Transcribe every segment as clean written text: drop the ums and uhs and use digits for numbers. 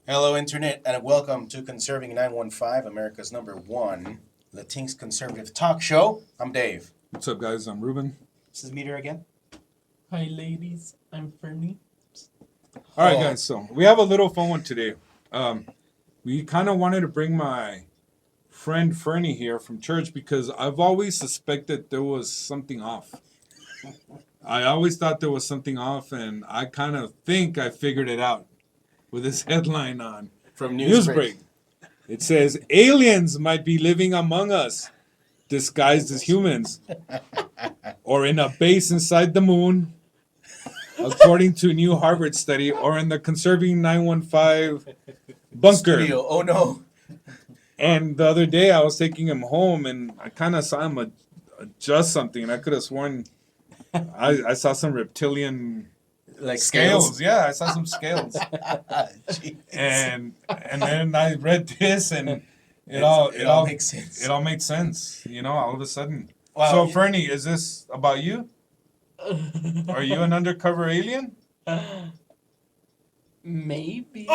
Hello, Internet, and welcome to Conserving 915, America's #1 Latinx conservative talk show. I'm Dave. What's up, guys? I'm Ruben. This is Meter again. Hi, ladies. I'm Fernie. All right, guys. So we have a little fun one today. We kind of wanted to bring my friend Fernie here from church because I've always suspected there was something off. I always thought there was something off, and I kind of think I figured it out with this headline on From Newsbreak. It says, aliens might be living among us, disguised as humans, or in a base inside the moon, according to a new Harvard study, or in the Conserving 915 bunker. Studio. Oh, no. And the other day, I was taking him home, and I kind of saw him adjust something, and I could have sworn I saw some reptilian Like scales. Yeah, I saw some scales. and then I read this, and it all makes sense. It all makes sense. You know, all of a sudden. Wow. So, Fernie, is this about you? Are you an undercover alien? Maybe.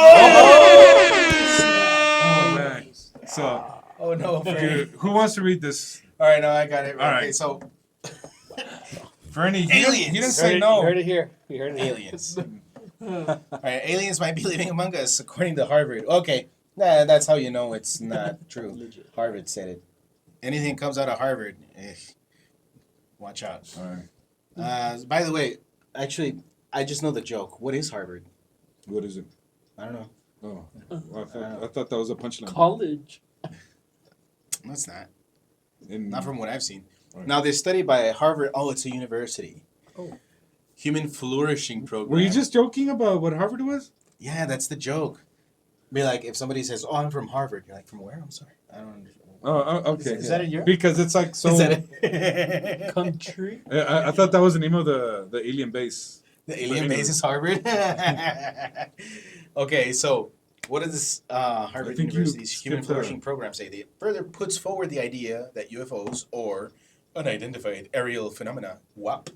Oh man. So, Oh, no. dude, who wants to read this? All right, no, I got it. All Okay, right. so Fernie, Aliens. you didn't say no. You heard it here. We heard it here. aliens. All right, aliens might be living among us, according to Harvard. Okay, nah, that's how you know it's not true. Legit. Harvard said it. Anything comes out of Harvard, watch out. All right. By the way, actually, I just know the joke. What is Harvard? What is it? I don't know. Oh, well, I thought that was a punchline. College. No, it's not. In- Not from what I've seen. Right. Now, this study by Harvard, it's a university. Oh. Human Flourishing Program. Were you just joking about what Harvard was? Yeah, that's the joke. Be like, if somebody says, "Oh, I'm from Harvard," you're like, "From where?" I'm sorry, I don't understand. Oh, okay. Is that in Europe? Because it's like so. Is that it? Country. I thought that was the name of the alien base. The alien Anyway. base is Harvard. Okay, so what does this Harvard think you University's Human skipped Flourishing Program say? It further puts forward the idea that UFOs, or unidentified aerial phenomena, WAP.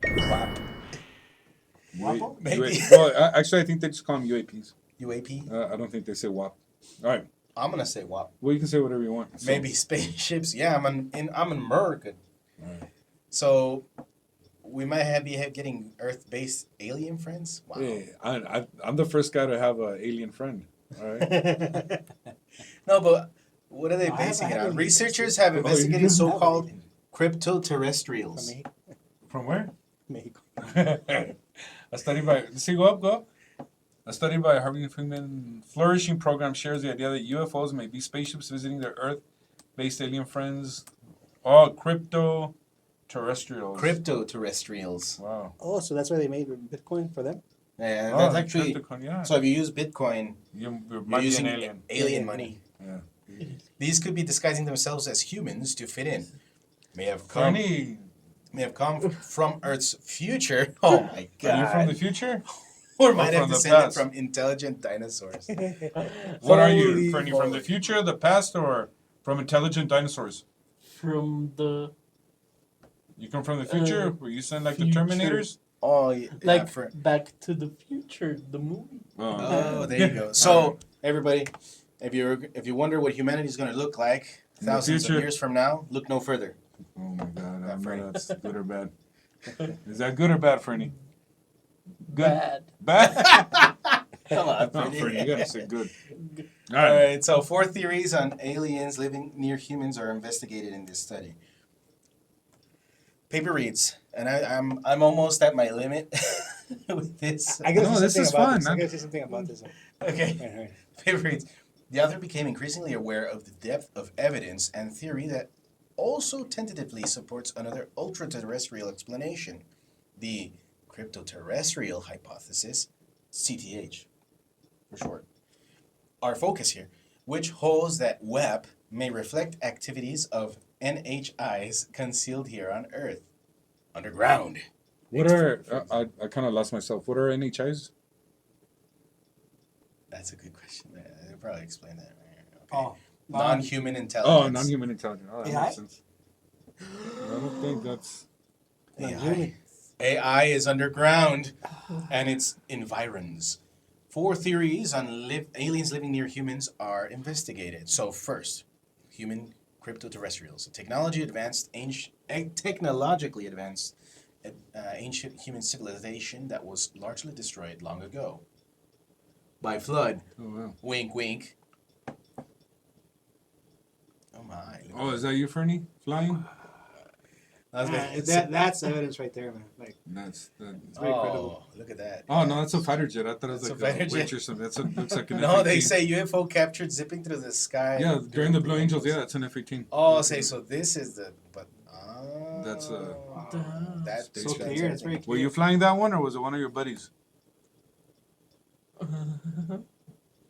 WAP. Wait, Maybe. well, actually, I think they just call them UAPs. UAP? I don't think they say WAP. All right. I'm gonna say WAP. Well, you can say whatever you want. So- Maybe spaceships. Yeah, I'm in America. Alright. So we might be getting Earth-based alien friends. Wow. Hey, I'm the first guy to have an alien friend. All right. No, but what are they No, I basing it have on? an Researchers have you investigated do? so-called cryptoterrestrials. From where? Mexico. A study by. See, go up. A study by Harvard Human Flourishing Program shares the idea that UFOs may be spaceships visiting their Earth-based alien friends. Oh, crypto-terrestrials. Cryptoterrestrials. Wow. Oh, so that's why they made Bitcoin for them? Yeah, Oh, that's actually. crypto- yeah. So if you use Bitcoin, You you're might be using an alien. alien money. Yeah. These could be disguising themselves as humans to fit in. May have come from Earth's future. Oh my God! Are you from the future? Or might Or have from the descended past? from intelligent dinosaurs. What are you, Holy Fernie? From the moly. future, the past, or from intelligent dinosaurs? From the You come from the future? Were you sent like the future. Terminators? Oh, yeah. like for, Back to the Future, the movie. oh, there you go. So, everybody, if you wonder what humanity is going to look like In the thousands of future. years from now, look no further. Oh my God! I don't know Fernie. if that's good or bad. Is that good or bad, Fernie? Good. Bad. Bad. Come on, No, Fernie, you gotta say good. All All right. right. So, 4 theories on aliens living near humans are investigated in this study. Paper reads, and I'm almost at my limit with this. I gotta No, say this something is about fun, this. I man. gotta say something about this one. Okay. Right, right. Paper reads, the author became increasingly aware of the depth of evidence and theory that also tentatively supports another ultra-terrestrial explanation, the cryptoterrestrial hypothesis, CTH for short. Our focus here, which holds that WEP may reflect activities of NHIs concealed here on Earth, underground. What are I kind of lost myself. What are NHIs? That's a good question. I'll probably explain that. Okay. Oh, Non-human intelligence. Oh, non-human intelligence. Oh, that AI? makes sense. I don't think that's. AI. AI is underground and its environs. 4 theories on aliens living near humans are investigated. So first, human cryptoterrestrials, technologically advanced ancient human civilization that was largely destroyed long ago by flood. Oh, wow. Wink, wink. Oh my! Oh, is that you, Fernie? Flying? I was gonna That's evidence right there, man. Like, That's the. it's very credible. Look at that. Oh no, that's a fighter jet. I thought it was That's like a fighter a jet. witch or something. Looks like an No, they F-18. say UFO captured zipping through the sky. Yeah, during the Blue Angels. Yeah, that's an F-18. Oh, say so. This is the but. That's, That's so So clear. It's very Were clear. you flying that one, or was it one of your buddies?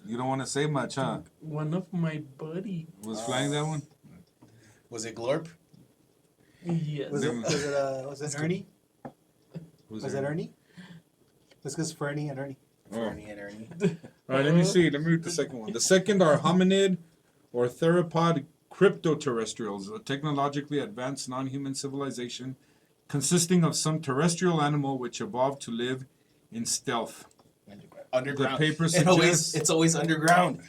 You don't want to say much, huh? One of my buddy. Was flying that one? Was it Glorp? Yes. Was it Ernie? Was it- it Ernie? This is Fernie and Ernie. Oh. Ernie and Ernie. All right, let me see. Let me read the second one. The second are hominid or theropod cryptoterrestrials, a technologically advanced non-human civilization consisting of some terrestrial animal which evolved to live in stealth. Underground. The paper It's always underground.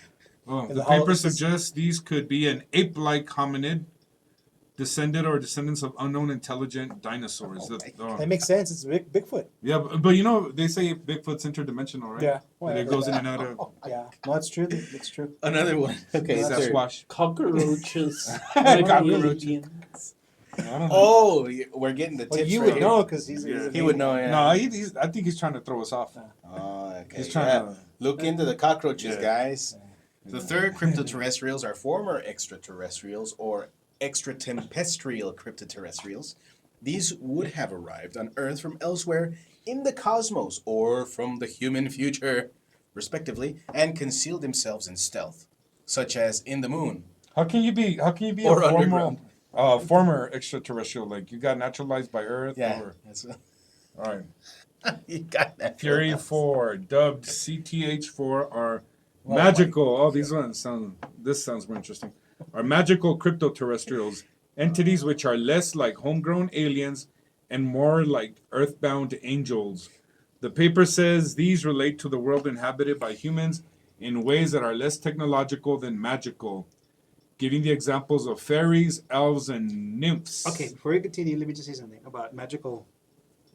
Oh, And the the hol- paper this is- suggests these could be an ape-like hominid, descendant or descendants of unknown intelligent dinosaurs. That makes sense. It's Bigfoot. Yeah, but you know, they say Bigfoot's interdimensional, right? Yeah. That it goes in and out of Yeah. No, it's true. It's true. Another one. Okay, That's third. Sasquatch. Cockroaches. Cockroaches. Aliens. I don't know. Oh, we're getting the Well, tips you right would here. know because he's. Yeah. He would know, yeah. No, I think he's trying to throw us off. Oh, okay. He's trying yeah. to. Look into the cockroaches, Yeah. guys. The third cryptoterrestrials are former extraterrestrials or extraterrestrial cryptoterrestrials. These would have arrived on Earth from elsewhere in the cosmos or from the human future, respectively, and concealed themselves in stealth, such as in the moon. How can you be Or a underground. former extraterrestrial? Like you got naturalized by Earth? Yeah, Or, that's all right. you got that. Fury 4, dubbed CTH4, are magical. Oh, these ones sound. This sounds more interesting. Are magical cryptoterrestrials, entities which are less like homegrown aliens and more like earthbound angels. The paper says these relate to the world inhabited by humans in ways that are less technological than magical, giving the examples of fairies, elves, and nymphs. Okay, before we continue, let me just say something about magical.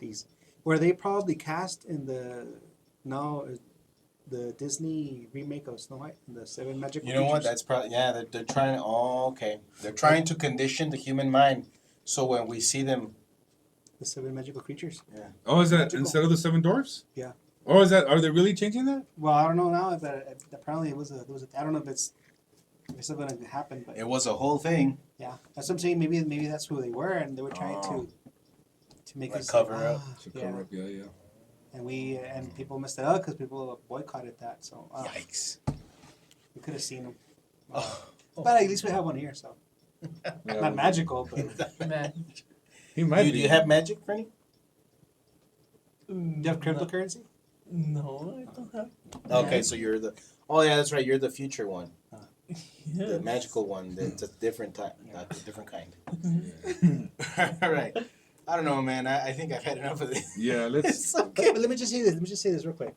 These were they probably cast in the Disney remake of Snow White, the 7 magical. You know what? creatures? That's probably they're trying. Oh, okay. They're trying to condition the human mind, so when we see them, The 7 magical creatures. Oh, is that Magical. instead of the 7 dwarfs? Yeah. Oh, is that? Are they really changing that? Well, I don't know now, but apparently it was a. I don't know if it's still going to happen, but it was a whole thing. yeah, that's what I'm saying. Maybe that's who they were, and they were trying to make Like us cover up. Yeah, Yeah. and people messed it up because people boycotted that. So Yikes! we could have seen them. Oh. But at least we have one here, so not magical, but Man. He might Do be. you have magic, Franny? do you have cryptocurrency? No, I don't have. Okay, so you're the. Oh yeah, that's right. You're the future one, Yeah. the magical one. That's a different type, not a different kind. All right. I don't know, man. I think I've had enough of this. Yeah, let's. It's Okay, okay. but let me just say this. Let me just say this real quick.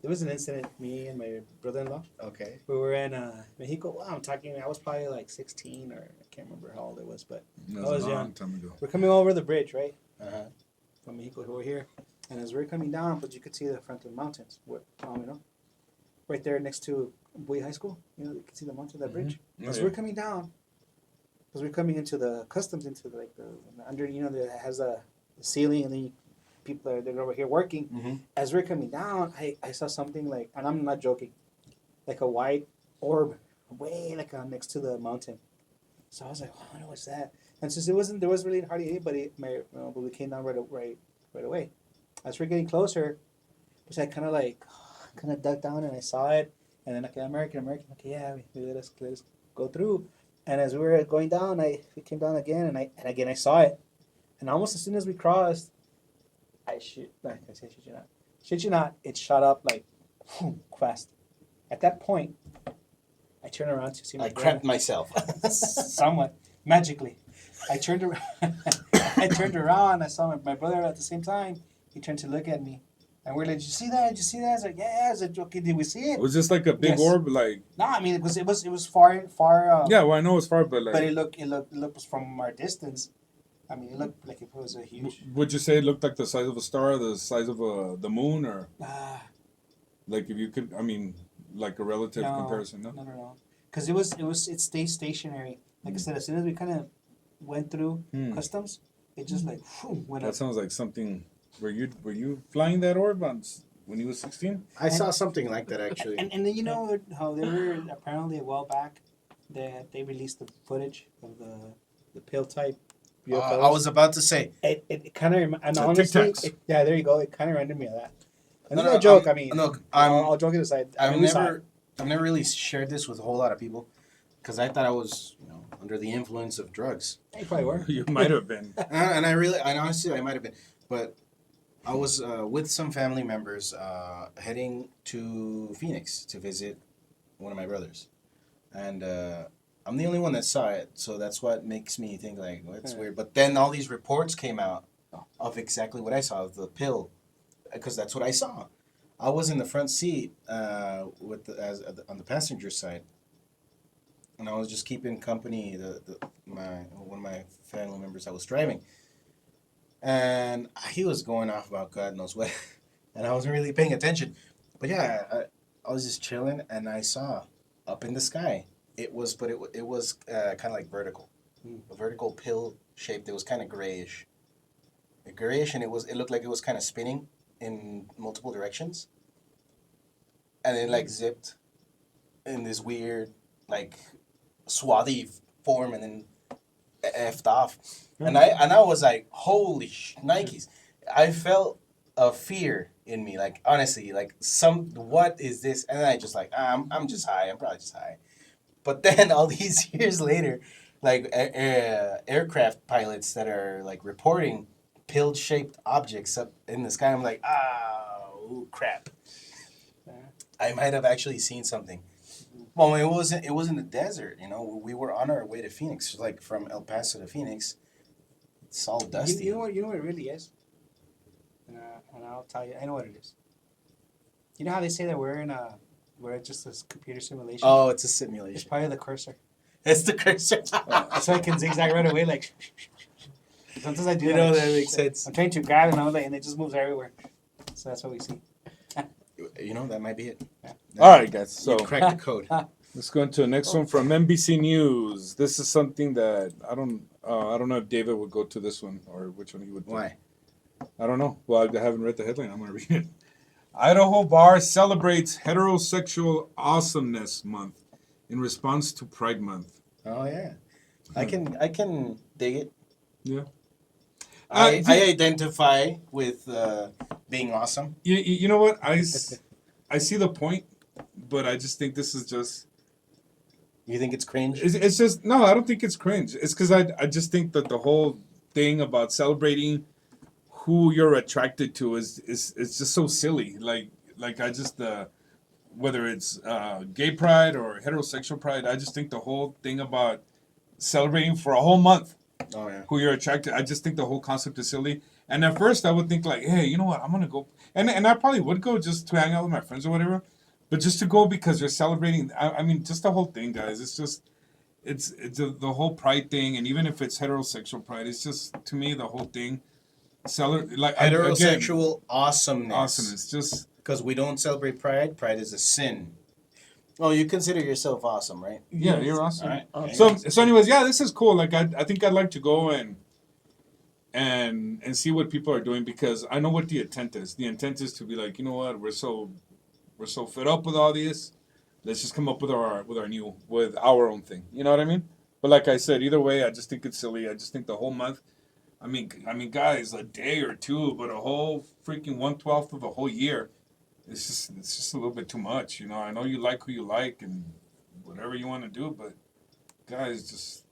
There was an incident. Me and my brother-in-law. Okay. We were in Mexico. Wow, I'm talking. I was probably like 16 or I can't remember how old it was, but That I was was a long young. time ago. we're coming over the bridge, right? Uh-huh. From Mexico over here, and as we're coming down, but you could see the front of the mountains. Right there next to Bowie High School. You know, you can see the mountain, that bridge. Oh, As yeah. we're coming down, because we're coming into the customs, into the under, that has the ceiling, and then people are they're over here working. Mhm. As we're coming down, I saw something like, and I'm not joking, like a white orb, way like next to the mountain. So I was like, oh, I wonder what's that. And since there wasn't really hardly anybody, but we came down right away. As we're getting closer, was I kind of dug down and I saw it, and then okay, American, okay, yeah, let us go through. And as we were going down, we came down again, and again I saw it, and almost as soon as we crossed, shit you not, it shot up like fast. At that point, I turned around to see my I brother. crapped myself. Somewhat magically. I turned around. I turned around. I saw my brother at the same time. He turned to look at me, And we're like, "Did you see that? Did you see that?" I was like, "Yeah." I was like, "Okay, did we see It it?" was just like a big Yes. orb, like No, I mean it was far. yeah. Well, I know it's far, but like, But it looked from our distance. I mean, it looked like it was a huge. would you say it looked like the size of a star, the size of the moon, or like if you could? I mean, like a relative No, comparison, no? no. Because it stayed stationary. Like I said, as soon as we kind of went through customs, it just like went That up. sounds like something. Were you flying that orb when you was 16? I saw something like that actually. And then you know how they were apparently a while back that they released the footage of the pill type UFOs. I was about to say. It kind of and The honestly, Tic Tacs. yeah, there you go. It kind of reminded me of that. And No, it's no, a joke. I'm- I mean, look, I'll joke it aside. I mean, we saw it. I've never really shared this with a whole lot of people because I thought I was, under the influence of drugs. You probably were. You might have been. And honestly, I might have been. But I was with some family members heading to Phoenix to visit one of my brothers. And I'm the only one that saw it. So that's what makes me think, like, well, that's weird. But then all these reports came out of exactly what I saw, of the pill. Because that's what I saw. I was in the front seat on the passenger side. And I was just keeping company one of my family members that was driving, and he was going off about God knows what, and I wasn't really paying attention. But yeah, I was just chilling, and I saw up in the sky. It was kind of like vertical, a vertical pill shaped. It was kind of grayish, and it looked like it was kind of spinning in multiple directions, and it like zipped in this weird like swarthy form and then effed off. And I was like, holy Nikes. I felt a fear in me, like honestly, like what is this? And then I just like, I'm just high. I'm probably just high. But then all these years later, like aircraft pilots that are like reporting pill-shaped objects up in the sky, I'm like, oh crap. I might have actually seen something. Well, it wasn't the desert, We were on our way to Phoenix, like from El Paso to Phoenix. It's all dusty. You know what it really is? And I'll tell you, I know what it is. You know how they say that we're just this computer simulation? Oh, it's a It's simulation. probably the cursor. It's the cursor. So I can zigzag right away, like. Sometimes I do. You that, know, like, that makes sense. I'm trying to grab it, and it just moves everywhere. So that's what we see. That might be it. All right, guys. So You cracked the code. let's go into the next one from NBC News. This is something that I don't know if David would go to this one or which one he would. Why? I don't know. Well, I haven't read the headline. I'm gonna read it. Idaho bar celebrates heterosexual awesomeness month in response to Pride Month. Oh yeah, I can dig it. Yeah. I identify with being awesome. You know what? I see the point, but I just think this is just. You think it's cringe? It's just no. I don't think it's cringe. It's because I just think that the whole thing about celebrating who you're attracted to is just so silly. Like I just whether it's gay pride or heterosexual pride, I just think the whole thing about celebrating for a whole month Oh yeah. who you're attracted. I just think the whole concept is silly. And at first I would think like, hey, you know what? I'm gonna go, and I probably would go just to hang out with my friends or whatever, but just to go because you're celebrating. I mean, just the whole thing, guys. It's just. It's the whole pride thing, and even if it's heterosexual pride, it's just to me the whole thing. Heterosexual awesomeness. Awesomeness, just Because we don't celebrate pride. Pride is a sin. Oh, you consider yourself awesome, right? yeah, Yes. you're awesome. All right. Awesome. So anyways, yeah, this is cool. Like I think I'd like to go and see what people are doing because I know what the intent is. The intent is to be like, you know what, we're so fed up with all this. Let's just come up with our own thing. You know what I mean? But like I said, either way, I just think it's silly. I just think the whole month. I mean, guys, a day or two, but a whole freaking 1/12 of a whole year. It's just a little bit too much. You know, I know you like who you like and whatever you want to do, but guys, just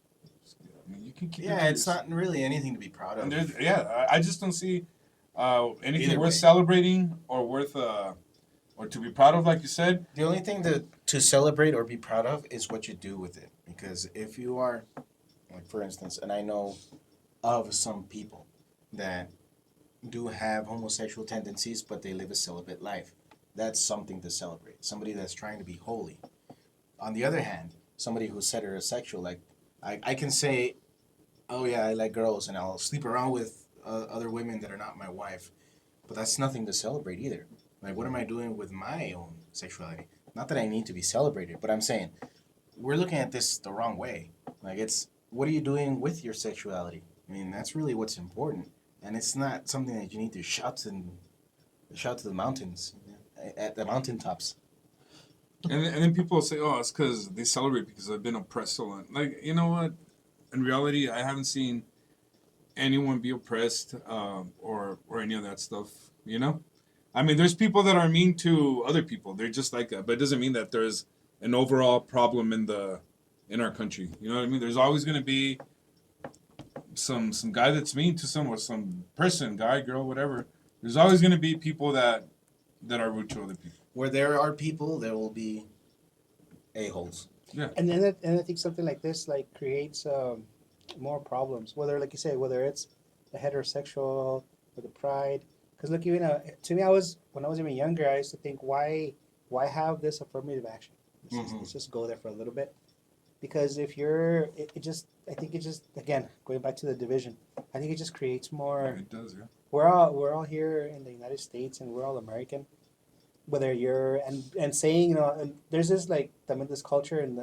I mean, you can keep. Yeah, it's not really anything to be proud of. And I just don't see anything Either worth way. celebrating or worth or to be proud of, like you said. The only thing to celebrate or be proud of is what you do with it. Because if you are, like for instance, and I know of some people that do have homosexual tendencies, but they live a celibate life. That's something to celebrate. Somebody that's trying to be holy. On the other hand, somebody who's heterosexual, like I can say, oh yeah, I like girls and I'll sleep around with other women that are not my wife, but that's nothing to celebrate either. Like, what am I doing with my own sexuality? Not that I need to be celebrated, but I'm saying we're looking at this the wrong way. Like, it's what are you doing with your sexuality? I mean, that's really what's important, and it's not something that you need to shout to the mountains, at the mountaintops. And then people say, oh, it's because they celebrate because they've been oppressed so long. Like, you know what? In reality, I haven't seen anyone be oppressed or any of that stuff, you know? I mean, there's people that are mean to other people. They're just like that. But it doesn't mean that there's an overall problem in our country. You know what I mean? There's always going to be some guy that's mean to someone, some person, guy, girl, whatever. There's always going to be people that are rude to other people. Where there are people, there will be a-holes. Yeah. And then and I think something like this like creates more problems. Whether, like you say, whether it's the heterosexual or the pride. Because look, even to me, when I was even younger, I used to think, why have this affirmative action? Let's just go there for a little bit. Because if you're, I think it just, again, going back to the division, I think it just creates more. It does, yeah. We're all here in the United States, and we're all American. Whether you're and saying, you know, and there's this like this culture in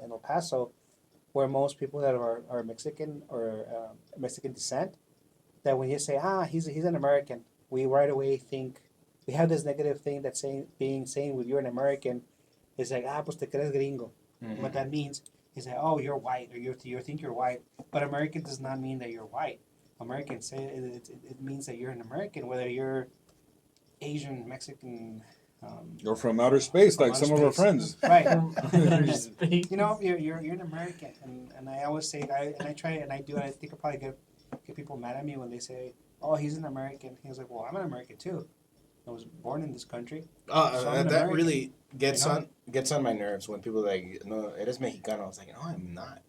El Paso, where most people that are Mexican or Mexican descent, that when you say he's an American, we right away think we have this negative thing that saying with you're an American, is like pues te crees gringo. Mm-hmm. What that means is that you're white or you think you're white, but American does not mean that you're white. American say it means that you're an American, whether you're Asian, Mexican, Or from outer space, like some of our friends. right? Space. You know, you're an American, and I always say I try and I do. I think I probably get people mad at me when they say, "Oh, he's an American." He was like, "Well, I'm an American too. I was born in this country." So I'm an That American. really gets You know? gets on my nerves when people are like, no, eres mexicano. I was like, no, I'm not.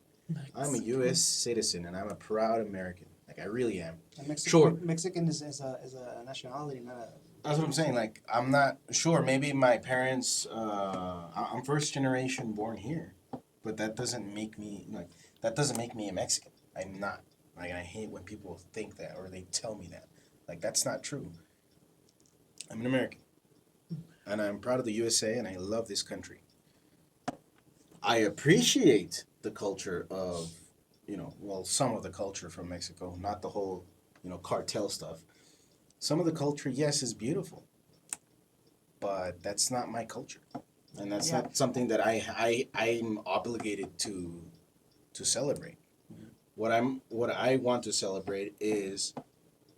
I'm a U.S. citizen and I'm a proud American. Like, I really am. And Mexican, Sure. Mexican is a nationality, not a. That's what I'm saying. Like, I'm not sure. Maybe my parents. I'm first generation born here, but that doesn't make me a Mexican. I'm not. Like, I hate when people think that or they tell me that. Like, that's not true. I'm an American, and I'm proud of the USA, and I love this country. I appreciate the culture of, some of the culture from Mexico, not the whole, cartel stuff. Some of the culture, yes, is beautiful, but that's not my culture, and that's not something that I'm obligated to celebrate. What I want to celebrate is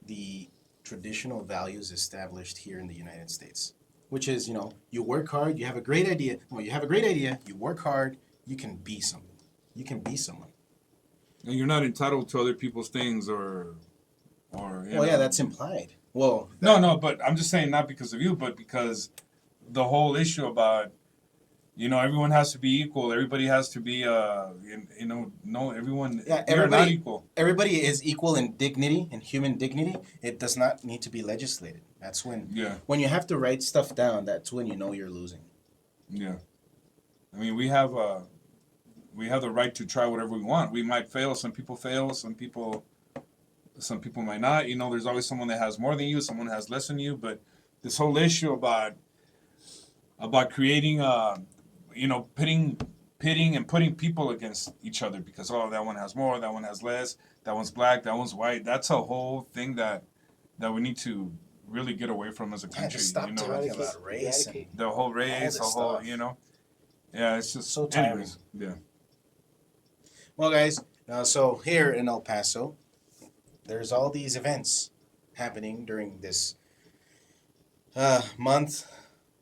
the traditional values established here in the United States, which is, you work hard, you have a great idea. Well, you have a great idea, you work hard, you can be something. You can be someone. And you're not entitled to other people's things or That's implied. Well, No, but I'm just saying not because of you, but because the whole issue about, everyone has to be equal. Everybody has to be, no, everyone, you're not equal. Everybody is equal in dignity, in human dignity. It does not need to be legislated. That's when you have to write stuff down, that's when you know you're losing. Yeah. I mean, we have the right to try whatever we want. We might fail. Some people fail. Some people might not. There's always someone that has more than you, someone that has less than you. But this whole issue about creating, pitting and putting people against each other because, that one has more, that one has less, that one's black, that one's white. That's a whole thing that we need to really get away from as a country. Just stop talking about race. And the whole race, the whole, stuff. Yeah, it's just so tiring. Anyways, yeah. Well, guys, so here in El Paso, there's all these events happening during this month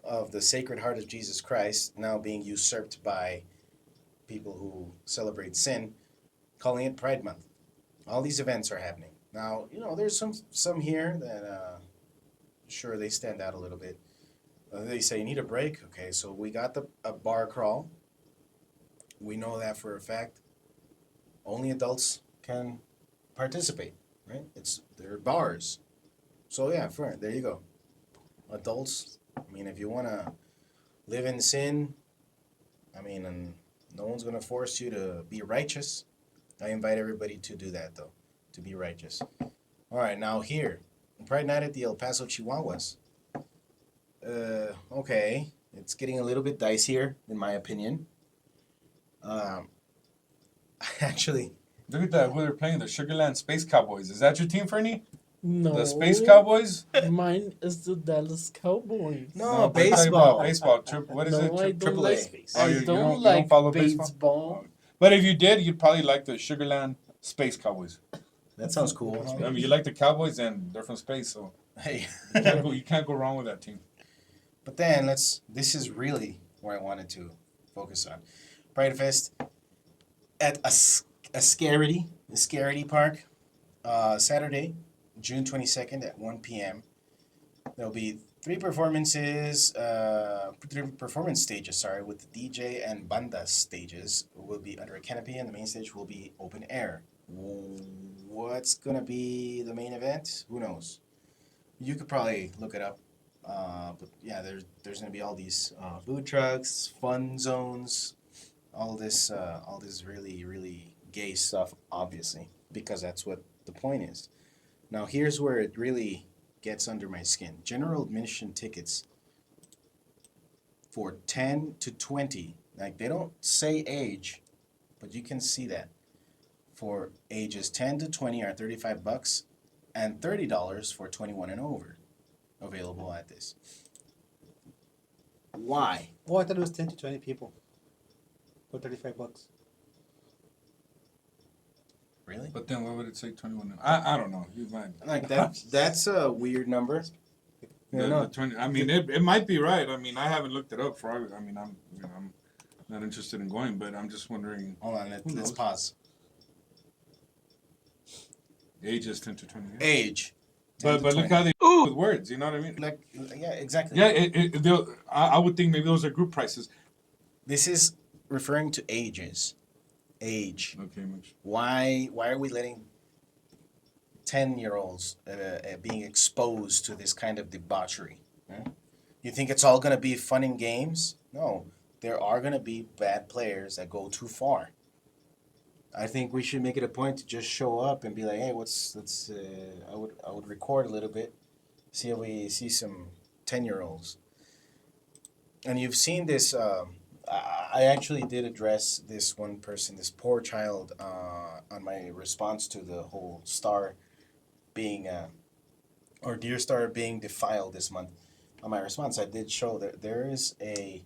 of the Sacred Heart of Jesus Christ, now being usurped by people who celebrate sin, calling it Pride Month. All these events are happening. Now, there's some here that, sure, they stand out a little bit. They say, you need a break? Okay, so we got a bar crawl. We know that for a fact. Only adults can participate, right? They're bars. So yeah, there you go. Adults, I mean, if you want to live in sin, I mean, and no one's going to force you to be righteous. I invite everybody to do that, though, to be righteous. All right, now here, Pride Night at the El Paso Chihuahuas. Okay, it's getting a little bit dicier, in my opinion. Actually, Look at that. Who they're playing? The Sugarland Space Cowboys. Is that your team, Fernie? No. The Space Cowboys? Mine is the Dallas Cowboys. no, but I'm talking baseball. about baseball. What is No, it? I don't Triple like. A. Space. Oh, I you don't don't like follow baseball. baseball? But if you did, you'd probably like the Sugarland Space Cowboys. That sounds cool. I Huh? mean, you like the Cowboys, and they're from space, so Hey, you can't go wrong with that team. but then this is really where I wanted to focus on. Pride Fest at a Scaredy Park, Saturday, June 22nd at 1 p.m. There'll be three performance stages, with the DJ and banda stages will be under a canopy, and the main stage will be open air. What's gonna be the main event? Who knows? You could probably look it up. But yeah, there's gonna be all these food trucks, fun zones, all this really really gay stuff, obviously, because that's what the point is. Now here's where it really gets under my skin. General admission tickets for 10 to 20. Like, they don't say age, but you can see that. For ages 10 to 20 are $35 and $30 for 21 and over. Available at this. Why? Oh, I thought it was 10 to 20 people for $35. Really? But then what would it say 21? I don't know. You might. Like that's a weird number. The 20, I mean, it might be right. I mean, I haven't looked it up for. I mean, I'm not interested in going, but I'm just wondering. Hold on, Who let's knows? pause. Age is 10 to 20. Yeah. Age. 10 But to but look 20. how they with words. You know what I mean? Like, yeah, exactly. Yeah, I would think maybe those are group prices. This is referring to ages. Age. Okay, much. Why are we letting 10-year-olds being exposed to this kind of debauchery? Huh? You think it's all gonna be fun and games? No, there are gonna be bad players that go too far. I think we should make it a point to just show up and be like, hey, I would record a little bit, see if we see some 10-year-olds. And you've seen this. I actually did address this one person, this poor child, on my response to the whole star being, or deer star being defiled this month. On my response, I did show that there is a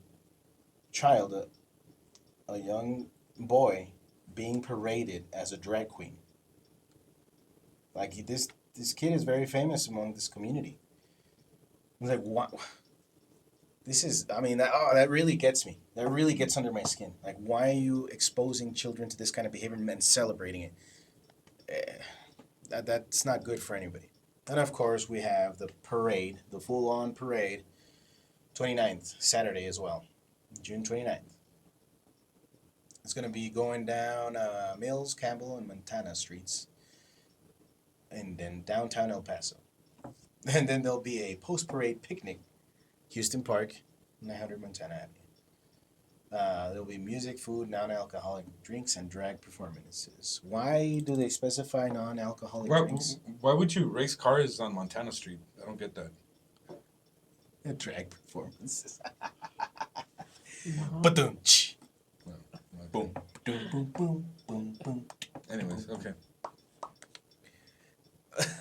child, a young boy, being paraded as a drag queen. Like, this kid is very famous among this community. I was like, what? This is, I mean, that really gets me. That really gets under my skin. Like, why are you exposing children to this kind of behavior and celebrating it? That's not good for anybody. And of course, we have the parade, the full-on parade, 29th, Saturday as well, June 29th. It's going to be going down Mills, Campbell, and Montana streets, and then downtown El Paso. And then there'll be a post-parade picnic, Houston Park, 900 Montana Avenue. There'll be music, food, non-alcoholic drinks, and drag performances. Why do they specify non-alcoholic drinks? Why would you race cars on Montana Street? I don't get that. Drag performances. No. Ba-dum, Okay. boom, boom, boom, boom, boom, boom. Anyways, okay.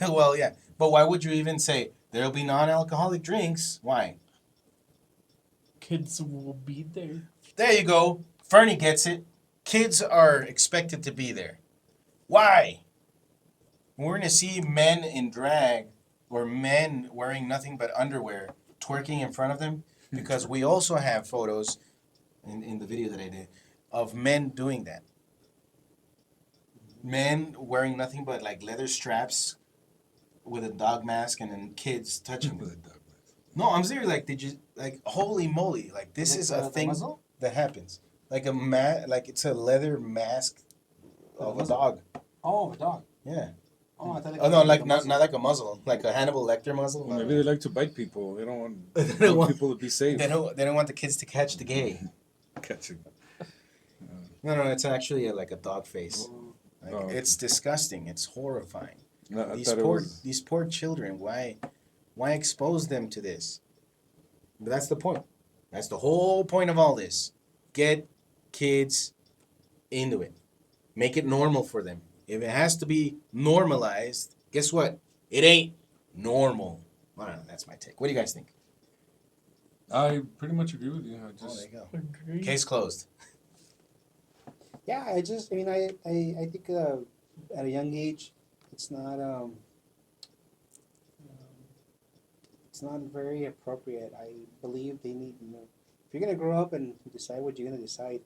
Well, yeah, but why would you even say there'll be non-alcoholic drinks? Why? Kids will be there. There you go. Fernie gets it. Kids are expected to be there. Why? We're going to see men in drag or men wearing nothing but underwear twerking in front of them, because we also have photos in the video that I did of men doing that. Men wearing nothing but like leather straps with a dog mask, and then kids touching them. No, I'm serious. Like, did you, like, holy moly, like, this is a thing that happens. Like like it's a leather mask of a dog. Oh, a dog. Yeah. Oh, I thought Oh no, like a not muzzle. not like a muzzle, like a Hannibal Lecter muzzle. Well, maybe they like to bite people. They don't want They don't want- people to be safe. They don't want the kids to catch the gay. Catch it. No, it's actually like a dog face. Like, Oh, okay. It's disgusting. It's horrifying. No, I These thought it poor was. these poor children. Why expose them to this? But that's the point. That's the whole point of all this. Get kids into it. Make it normal for them. If it has to be normalized, guess what? It ain't normal. I don't know. That's my take. What do you guys think? I pretty much agree with you. I Oh, just there you go. Agree. Case closed. Yeah, I think at a young age, it's not very appropriate. I believe they need, if you're gonna grow up and decide what you're gonna decide,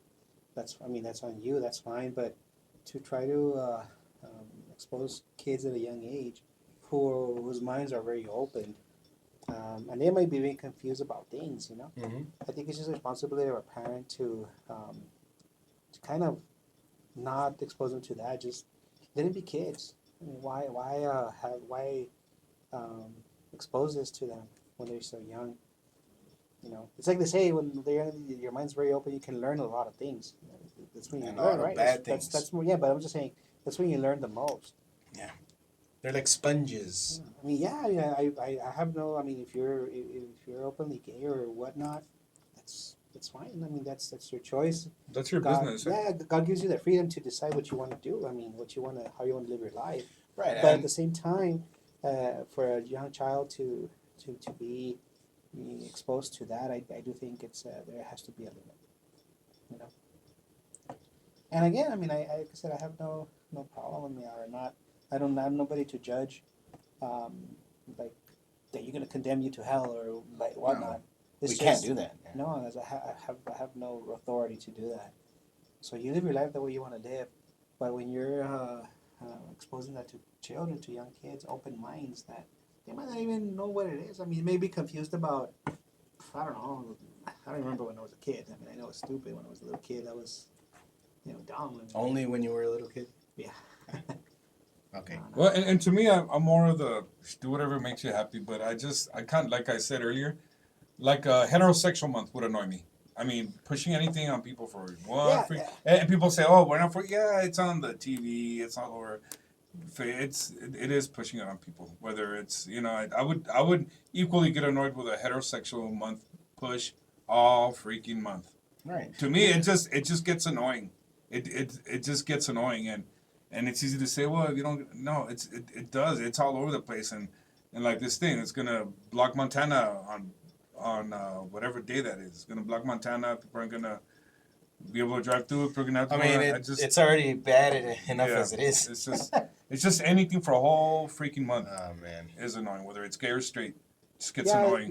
that's on you. That's fine. But to try to expose kids at a young age, whose minds are very open, and they might be very confused about things. Mm-hmm. I think it's just a responsibility of a parent to kind of not expose them to that. Just let them be kids. I mean, why expose this to them when they're so young? It's like they say, when they're young, your mind's very open. You can learn a lot of things. That's when you And a learn, lot of right? bad That's things. more. Yeah, but I'm just saying that's when you learn the most. They're like sponges. I mean, yeah. I have no. I mean, if you're openly gay or whatnot, that's fine. I mean, that's your choice. that's your God, business. yeah, God gives you the freedom to decide what you want to do. I mean, how you want to live your life. Right. But at And the same time, for a young child to be exposed to that, I do think it's there has to be a limit. And again, I mean, like I said, I have no problem. I mean, or not. I'm nobody to judge, like that you're gonna condemn you to hell or like whatnot. we can't do that. No, as I have no authority to do that. So you live your life the way you want to live, but when you're exposing that to children, to young kids, open minds, that they might not even know what it is. I mean, they may be confused about. I don't know. I don't remember when I was a kid. I mean, I know it's stupid when I was a little kid. I was, dumb. And, Only when you were a little kid. yeah. Okay. Well, and to me, I'm more of the do whatever makes you happy. But I can't, like I said earlier, like a heterosexual month would annoy me. I mean, pushing anything on people for one Yeah, free, yeah. and people say, "Oh, we're not for." Yeah, it's on the TV. It's all over. It is pushing it on people. Whether it's I would equally get annoyed with a heterosexual month push all freaking month. Right. To me, it just gets annoying. It just gets annoying, and it's easy to say, well, if you don't. No, it does. It's all over the place, and like this thing, it's gonna block Montana on whatever day that is. It's gonna block Montana. People aren't gonna be able to drive through it. People are gonna have to. I mean, it's already bad enough yeah, as it is. It's just anything for a whole freaking month Oh man. is annoying. Whether it's gay or straight, it just gets Yeah, annoying.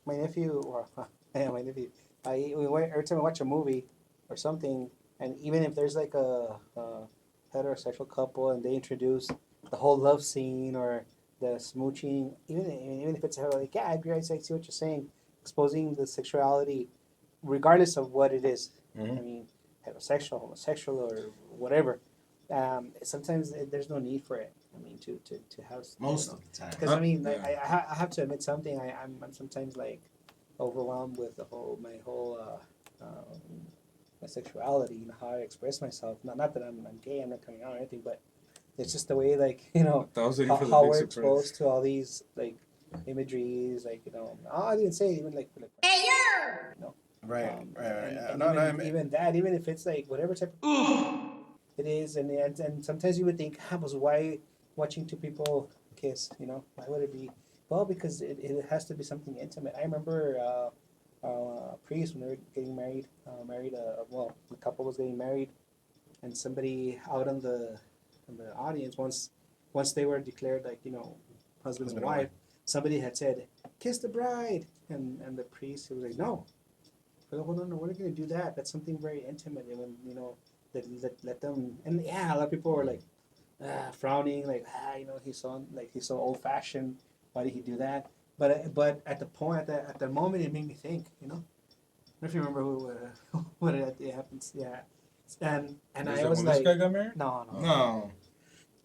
my nephew, or my nephew, every time I watch a movie or something, and even if there's like a heterosexual couple and they introduce the whole love scene or the smooching, even if it's like, yeah, I agree, I see what you're saying, exposing the sexuality, regardless of what it is. Mhm. I mean, heterosexual, homosexual, or whatever. Sometimes there's no need for it. I mean, to have Most of the time. because I mean, Yeah. I have to admit something. I'm sometimes like overwhelmed with my whole my sexuality and how I express myself. Not that I'm gay. I'm not coming out or anything, but it's just the way I was waiting for the how big we're surprise. exposed to all these imageries. I didn't say it, even like Right. and No, no. even that, even if it's like whatever type of it is, and sometimes you would think, but why watching two people kiss? Why would it be? Well, because it has to be something intimate. I remember a priest when they were getting married. The couple was getting married, and somebody out in the audience once they were declared husband and wife, somebody had said, "Kiss the bride," and the priest, he was like, "No. Hold on, we're not going to do that. That's something very intimate." And when, let them. And yeah, a lot of people were like frowning, like he's so old fashioned. Why did he do that? But at the moment, it made me think. I don't know if you remember what it happens. Yeah, and Is I that was when like, this guy got married? no. No.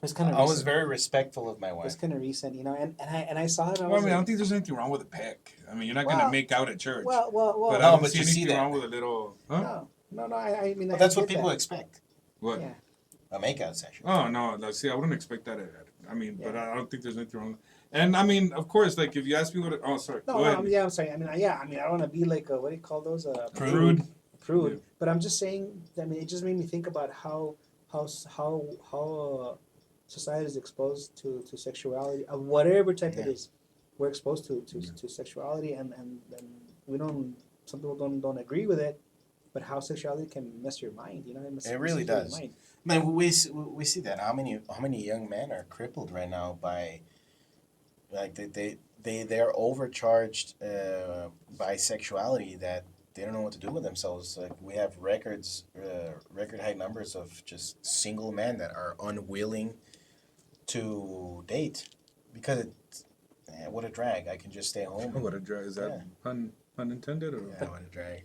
It's kind of I was very respectful of my It's wife. kind of recent, you know, and I saw it. And I Well, I was mean, I don't like, think there's anything wrong with a peck. I mean, you're not Well, gonna make out at church. well, But No, I don't but see you see anything that. wrong with a little. Huh? I mean, But I that's what get people that. expect. What? Yeah, A makeout session. Oh no! See, I wouldn't expect that. I mean, but Yeah. I don't think there's anything wrong. And I mean, of course, like if you ask me what. Oh, sorry. no, Go no, ahead. I'm sorry. I mean, I mean, I don't want to be like a, what do you call those? Prude. Prude. Yeah. But I'm just saying. I mean, it just made me think about how society is exposed to sexuality of whatever type it Yeah. is. We're exposed to sexuality, and we don't. Some people don't agree with it, but how sexuality can mess your mind. You know, It really messes your does. mind. Man, we see that. How many young men are crippled right now by like they're overcharged by sexuality that they don't know what to do with themselves. Like we have record high numbers of just single men that are unwilling to date because what a drag. I can just stay home. What a drag! Is that Yeah. pun intended or? Yeah, what a drag.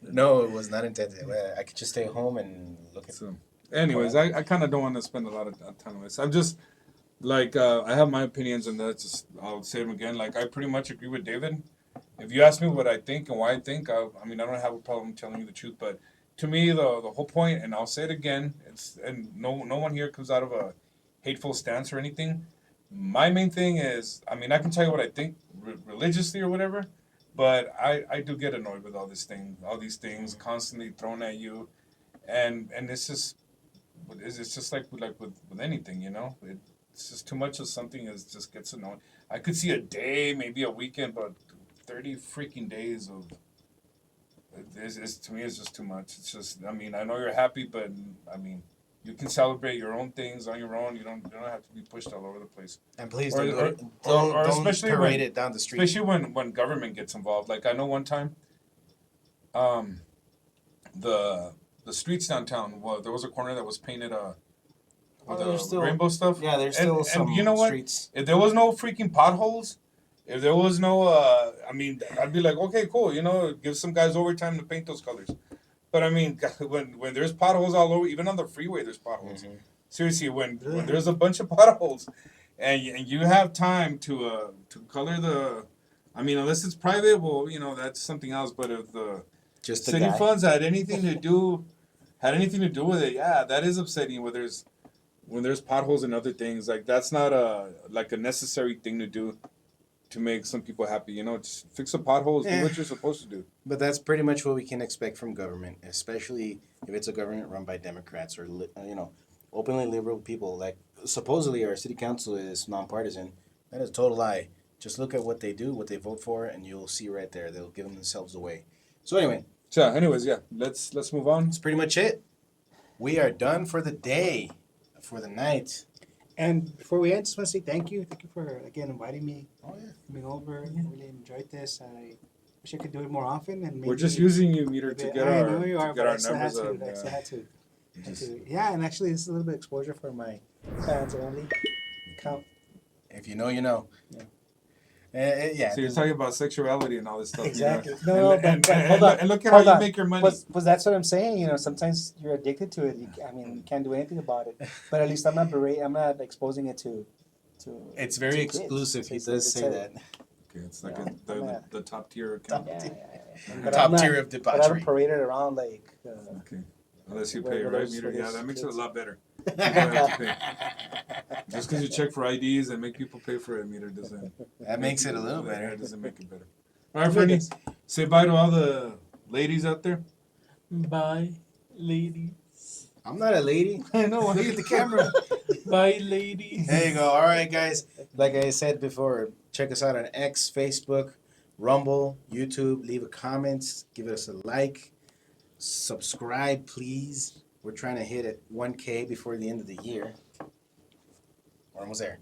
No, it was not intended. I could just stay home and look at. So, anyways, I kind of don't want to spend a lot of time on this. I'm just like I have my opinions, and that's just I'll say them again. Like I pretty much agree with David. If you ask me what I think and why I think, I mean I don't have a problem telling you the truth, but to me the whole point, and I'll say it again, it's and no one here comes out of a hateful stance or anything. My main thing is, I mean I can tell you what I think religiously or whatever, but I do get annoyed with all these things constantly thrown at you, and it's just like with anything, you know. It's just too much of something is just gets annoying. I could see a day, maybe a weekend, but 30 freaking days of it's to me it's just too much. It's just I mean I know you're happy, but I mean you can celebrate your own things on your own. You don't have to be pushed all over the place. And please Or- don't or- don't, or don't especially parade when- it down the street. Especially when government gets involved. Like I know one time, um, the streets downtown. Well, there was a corner that was painted with there's still- rainbow stuff. Yeah, there's still and some you know what? streets. If there was no freaking potholes, if there was no, I mean, I'd be like, okay, cool. You know, give some guys overtime to paint those colors. But I mean, when there's potholes all over, even on the freeway, there's potholes. Mhm. Seriously, when there's a bunch of potholes, and you have time to color the, I mean, unless it's private, well, you know, that's something else. But if the Just the city guy. funds had anything to do with it, yeah, that is upsetting. When there's potholes and other things, like that's not a necessary thing to do to make some people happy. You know, just fix the potholes, do what you're supposed to do. But that's pretty much what we can expect from government, especially if it's a government run by Democrats or openly liberal people. Like supposedly our city council is nonpartisan. That is a total lie. Just look at what they do, what they vote for, and you'll see right there. They'll give themselves away. So anyway, So, anyways, yeah, let's move on. that's pretty much it. We are done for the day, for the night. And before we end, just want to say thank you. Thank you for again inviting me, Oh yeah. coming over. I really enjoyed this. I wish I could do it more often. And maybe We're just using you, Meter, to get I our know you are, to get but I our still had numbers to. up. I still had to. Just- Yeah, and actually, this is a little bit of exposure for my fans only. Count. If you know, you know. Yeah. Yeah. So you're talking about sexuality and all this stuff. Exactly. You know? No, and, but and, hold on. and look at Hold how on. you make your money. But that's what I'm saying. You know, sometimes you're addicted to it. I mean, you can't do anything about it. But at least I'm not exposing it to. It's very to kids. exclusive. He It's- does it's say a- that. Okay, it's like Yeah, the top tier account. Yeah. Top I'm not- tier of But I don't debauchery. parade it around like. Okay. Unless you Where- pay, where right, those- Meter? where Yeah, those that makes it a kids- lot better. You don't have to pay. Just because you check for IDs and make people pay for it, Meter doesn't. That makes it a little better. That doesn't make it better. All right, Fernie, say bye to all the ladies out there. Bye, ladies. I'm not a lady. I know. Look at the camera. Bye, ladies. There you go. All right, guys. Like I said before, check us out on X, Facebook, Rumble, YouTube. Leave a comment. Give us a like. Subscribe, please. We're trying to hit at 1K before the end of the year. We're almost there.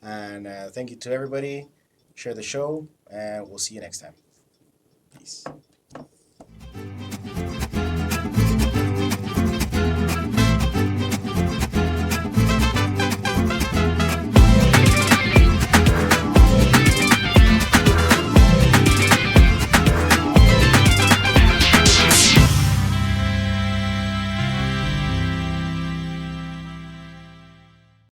And thank you to everybody. Share the show, and we'll see you next time. Peace.